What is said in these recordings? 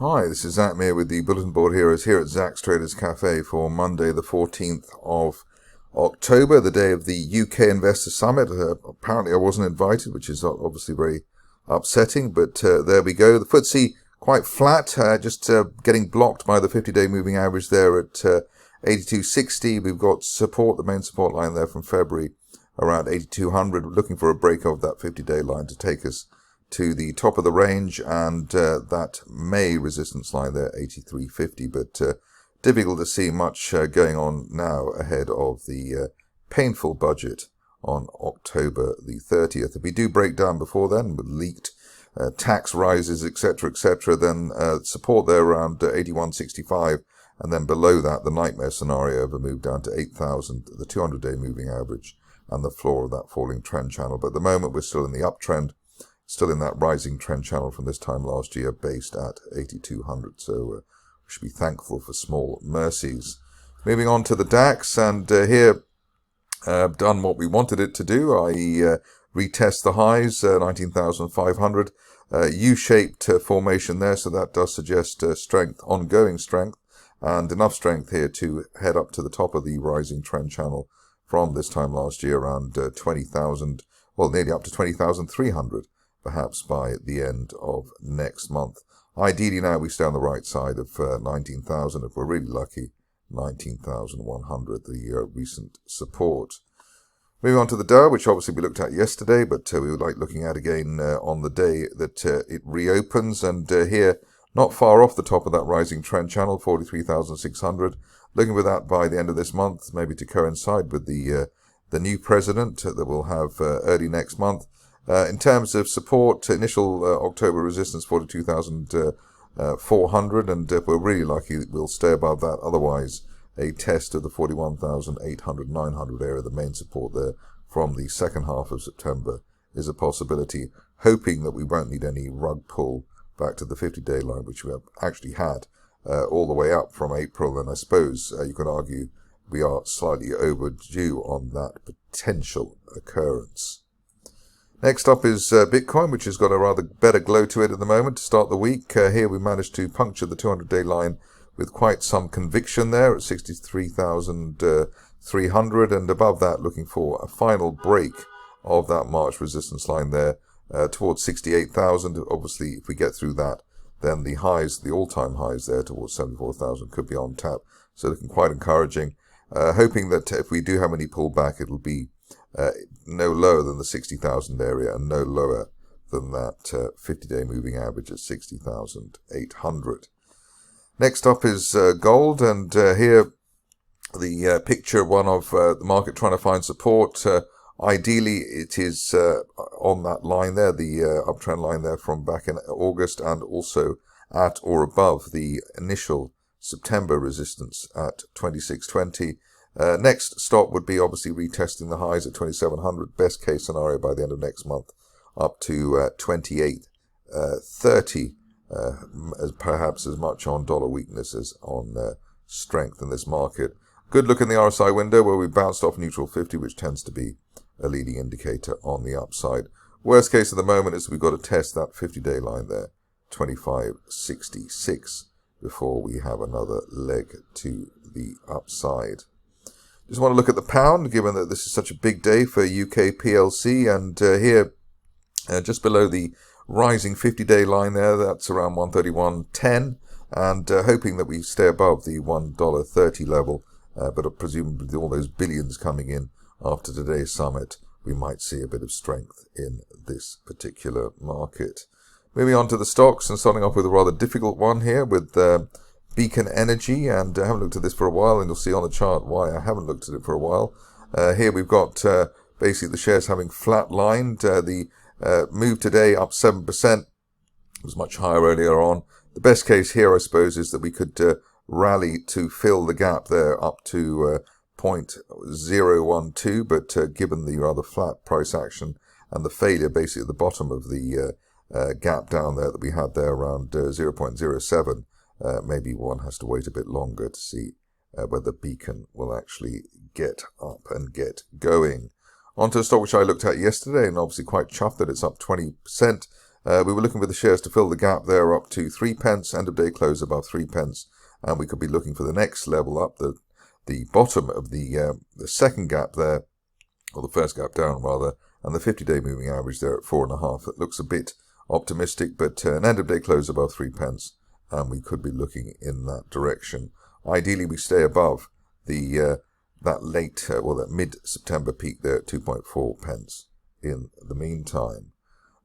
Hi, this is Zach Meir with the Bulletin Board Heroes here at Zach's Traders Cafe for Monday the 14th of October, the day of the UK Investor Summit. Apparently I wasn't invited, which is obviously very upsetting, but there we go. The FTSE quite flat, just getting blocked by the 50-day moving average there at 82.60. We've got support, the main support line there from February around 8200. We're looking for a break of that 50-day line to take us to the top of the range, and that May resistance line there, 83.50, but difficult to see much going on now ahead of the painful budget on October the 30th. If we do break down before then with leaked tax rises, etc., then support there around 81.65, and then below that the nightmare scenario of a move down to 8,000, the 200-day moving average, and the floor of that falling trend channel. But at the moment we're still in the uptrend, still in that rising trend channel from this time last year, based at 8,200. So we should be thankful for small mercies. Moving on to the DAX, and here done what we wanted it to do, i.e. retest the highs, 19,500. U-shaped formation there, so that does suggest strength, ongoing strength, and enough strength here to head up to the top of the rising trend channel from this time last year, around 20,000, well, nearly up to 20,300. Perhaps by the end of next month. Ideally now we stay on the right side of 19,000. If we're really lucky, 19,100, the recent support. Moving on to the Dow, which obviously we looked at yesterday, but we would like looking at again on the day that it reopens. And here, not far off the top of that rising trend channel, 43,600. Looking for that by the end of this month, maybe to coincide with the new president that we'll have early next month. In terms of support, initial October resistance 42,400, and if we're really lucky, we'll stay above that. Otherwise, a test of the 41,800, 900 area, the main support there from the second half of September, is a possibility, hoping that we won't need any rug pull back to the 50-day line, which we have actually had all the way up from April, and I suppose you can argue we are slightly overdue on that potential occurrence. Next up is Bitcoin, which has got a rather better glow to it at the moment to start the week. Here we managed to puncture the 200-day line with quite some conviction there at 63,300, and above that looking for a final break of that March resistance line there towards 68,000. Obviously, if we get through that, then the highs, the all-time highs there towards 74,000 could be on tap. So looking quite encouraging. Hoping that if we do have any pullback, it'll be no lower than the 60,000 area and no lower than that 50-day moving average at 60,800. Next up is gold, and here the picture, one of the market trying to find support. Ideally, it is on that line there, the uptrend line there from back in August, and also at or above the initial September resistance at 2620. Next stop would be obviously retesting the highs at 2,700. Best case scenario by the end of next month, up to 28.30, as perhaps as much on dollar weakness as on strength in this market. Good look in the RSI window where we bounced off neutral 50, which tends to be a leading indicator on the upside. Worst case at the moment is we've got to test that 50-day line there, 25.66, before we have another leg to the upside. Just want to look at the pound, given that this is such a big day for UK PLC, and here, just below the rising 50-day line there, that's around 131.10, and hoping that we stay above the $1.30 level, but presumably with all those billions coming in after today's summit, we might see a bit of strength in this particular market. Moving on to the stocks, and starting off with a rather difficult one here with Beacon Energy, and I haven't looked at this for a while, and you'll see on the chart why I haven't looked at it for a while. Here we've got basically the shares having flatlined. The move today up 7%. It was much higher earlier on. The best case here, I suppose, is that we could rally to fill the gap there up to 0.012, but given the rather flat price action and the failure basically at the bottom of the gap down there that we had there around 0.07, maybe one has to wait a bit longer to see whether Beacon will actually get up and get going. Onto a stock which I looked at yesterday, and obviously quite chuffed that it's up 20%. We were looking for the shares to fill the gap there up to 3 pence, end of day close above 3 pence, and we could be looking for the next level up, the bottom of the second gap there, or the first gap down rather, and the 50-day moving average there at 4.5. It looks a bit optimistic, but an end of day close above 3 pence, and we could be looking in that direction. Ideally, we stay above the that mid-September peak there at 2.4 pence in the meantime.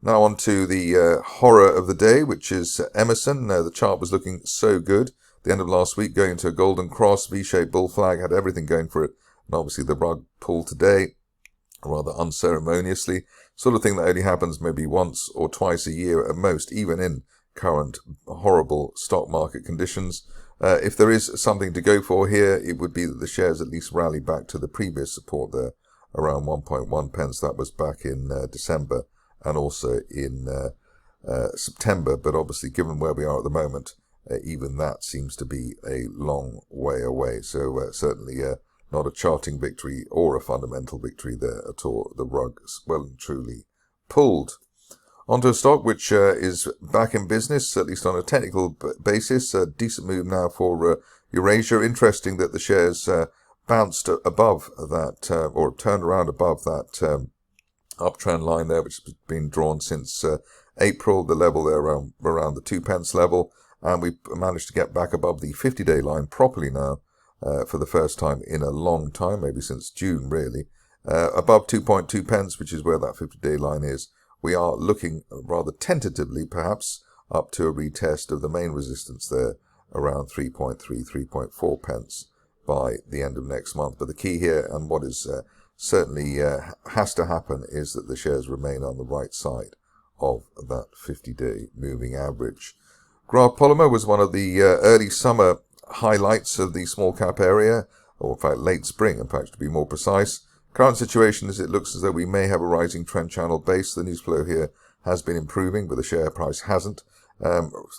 Now on to the horror of the day, which is Emmerson. The chart was looking so good. The end of last week, going into a golden cross, V-shaped bull flag, had everything going for it. And obviously the rug pulled today, rather unceremoniously. Sort of thing that only happens maybe once or twice a year at most, even in current horrible stock market conditions. If there is something to go for here, it would be that the shares at least rally back to the previous support there, around 1.1 pence. That was back in December and also in September. But obviously, given where we are at the moment, even that seems to be a long way away. So certainly not a charting victory or a fundamental victory there at all. The rug's well and truly pulled. Onto a stock which is back in business, at least on a technical basis. A decent move now for Eurasia. Interesting that the shares bounced above that, or turned around above that uptrend line there, which has been drawn since April. The level there around the 2 pence level. And we managed to get back above the 50-day line properly now for the first time in a long time, maybe since June, really. Above 2.2 pence, which is where that 50-day line is. We are looking rather tentatively, perhaps, up to a retest of the main resistance there around 3.3, 3.4 pence by the end of next month. But the key here, and what is certainly has to happen, is that the shares remain on the right side of that 50-day moving average. Graft Polymer was one of the early summer highlights of the small cap area, or in fact late spring, in fact, to be more precise. Current situation is it looks as though we may have a rising trend channel base. The news flow here has been improving, but the share price hasn't.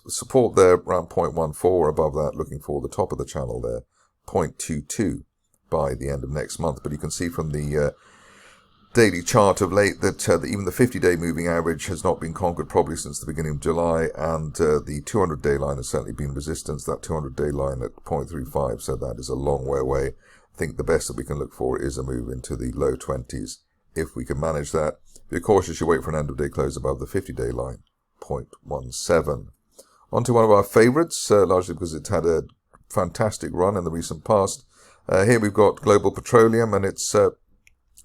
Support there around 0.14, above that, looking for the top of the channel there, 0.22 by the end of next month. But you can see from the daily chart of late that even the 50-day moving average has not been conquered probably since the beginning of July, and the 200-day line has certainly been resistance. That 200-day line at 0.35, so that is a long way away. I think the best that we can look for is a move into the low 20s if we can manage that. Be cautious, you wait for an end of day close above the 50-day line, 0.17. On to one of our favourites, largely because it's had a fantastic run in the recent past. Here we've got Global Petroleum, and it's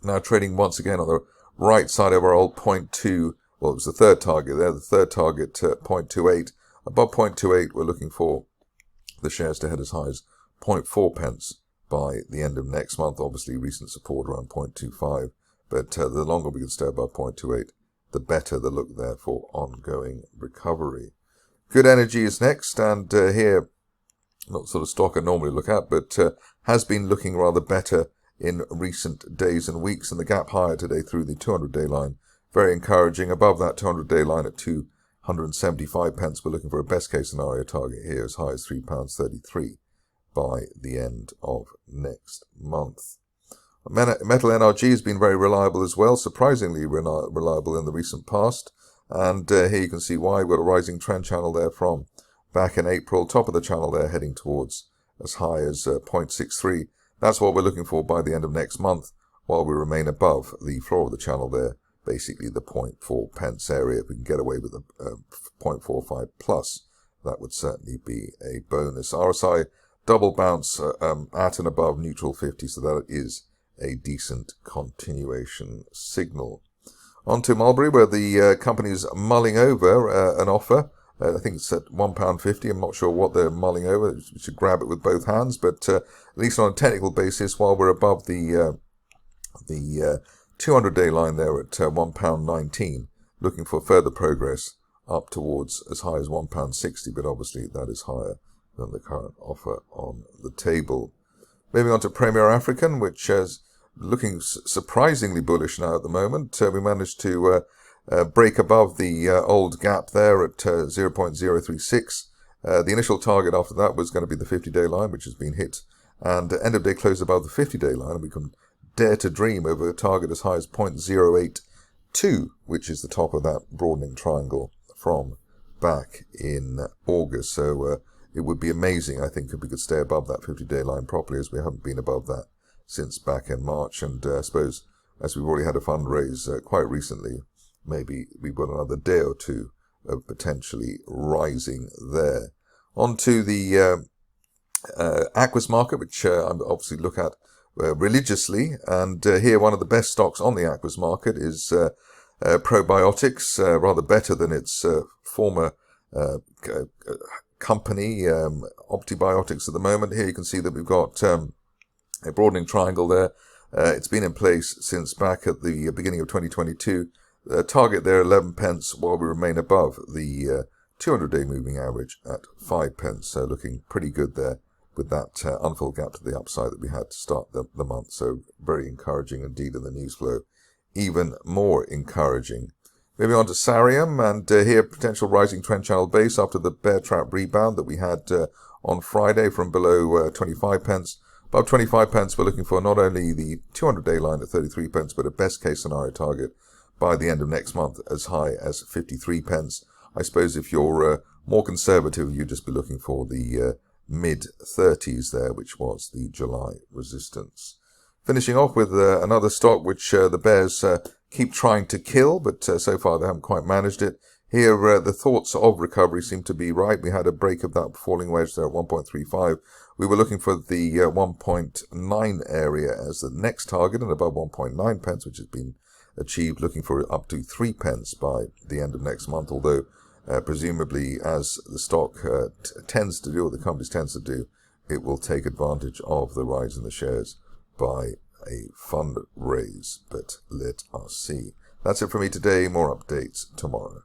now trading once again on the right side of our old 0.2. Well, it was the third target there, the third target 0.28. Above 0.28, we're looking for the shares to head as high as 0.4 pence by the end of next month. Obviously, recent support around 0.25, but the longer we can stay above 0.28, the better the look there for ongoing recovery. Good Energy is next, and here, not sort of stock I normally look at, but has been looking rather better in recent days and weeks, and the gap higher today through the 200-day line. Very encouraging. Above that 200-day line at 275 pence, we're looking for a best case scenario target here as high as £3.33 by the end of next month. MetalNRG has been very reliable as well, surprisingly reliable in the recent past, and here you can see why. We've got a rising trend channel there from back in April, top of the channel there heading towards as high as 0.63. That's what we're looking for by the end of next month, while we remain above the floor of the channel there, basically the 0.4 pence area. If we can get away with a 0.45 plus, that would certainly be a bonus. RSI double bounce at and above neutral 50, so that is a decent continuation signal. On to Mulberry, where the company is mulling over an offer. I think it's at £1.50. I'm not sure what they're mulling over. We should grab it with both hands, but at least on a technical basis, while we're above the 200-day line there at £1.19, looking for further progress up towards as high as £1.60, but obviously that is higher than the current offer on the table. Moving on to Premier African, which is looking surprisingly bullish now at the moment. We managed to break above the old gap there at 0.036. The initial target after that was going to be the 50-day line, which has been hit, and end of day close above the 50-day line, and we can dare to dream over a target as high as 0.082, which is the top of that broadening triangle from back in August. So it would be amazing, I think, if we could stay above that 50-day line properly, as we haven't been above that since back in March. And I suppose, as we've already had a fundraise quite recently, maybe we've got another day or two of potentially rising there. On to the Aquis market, which I obviously look at religiously. And here, one of the best stocks on the Aquis market is Probiotix, rather better than its former company, Optibiotics, at the moment. Here you can see that we've got a broadening triangle there. It's been in place since back at the beginning of 2022. Target there 11 pence, while we remain above the 200-day moving average at 5 pence. So looking pretty good there with that unfilled gap to the upside that we had to start the month. So very encouraging indeed, in the news flow even more encouraging. Moving on to Sareum, and here potential rising trend channel base after the bear trap rebound that we had on Friday from below 25 pence. Above 25 pence, we're looking for not only the 200-day line at 33 pence, but a best case scenario target by the end of next month as high as 53 pence. I suppose if you're more conservative, you'd just be looking for the mid-30s there, which was the July resistance. Finishing off with another stock which the bears keep trying to kill, but so far they haven't quite managed it. Here, the thoughts of recovery seem to be right. We had a break of that falling wedge there at 1.35. We were looking for the 1.9 area as the next target, and above 1.9 pence, which has been achieved, looking for up to 3 pence by the end of next month, although presumably, as the stock tends to do, or the company tends to do, it will take advantage of the rise in the shares by a fundraise, but let us see. That's it for me today. More updates tomorrow.